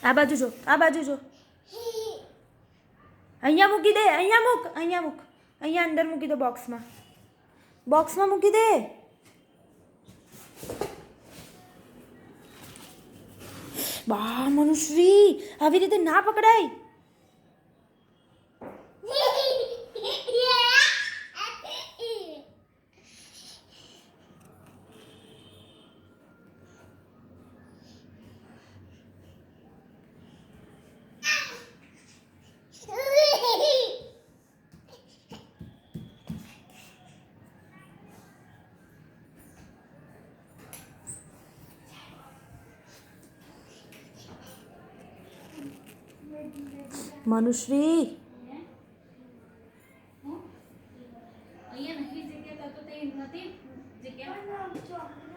આ બાજુ જો, આ બાજુ જો. અહીંયા મૂકી દે, અહીંયા મૂક, અહીંયા મૂક, અહીંયા અંદર મૂકી દે બોક્સમાં. બોક્સમાં મૂકી દે. બા મનુશ્રી, આવી રીતે ના પકડાય. મનુશ્રી, અહીંયા નથી જગ્યા તો તે નથી જગ્યા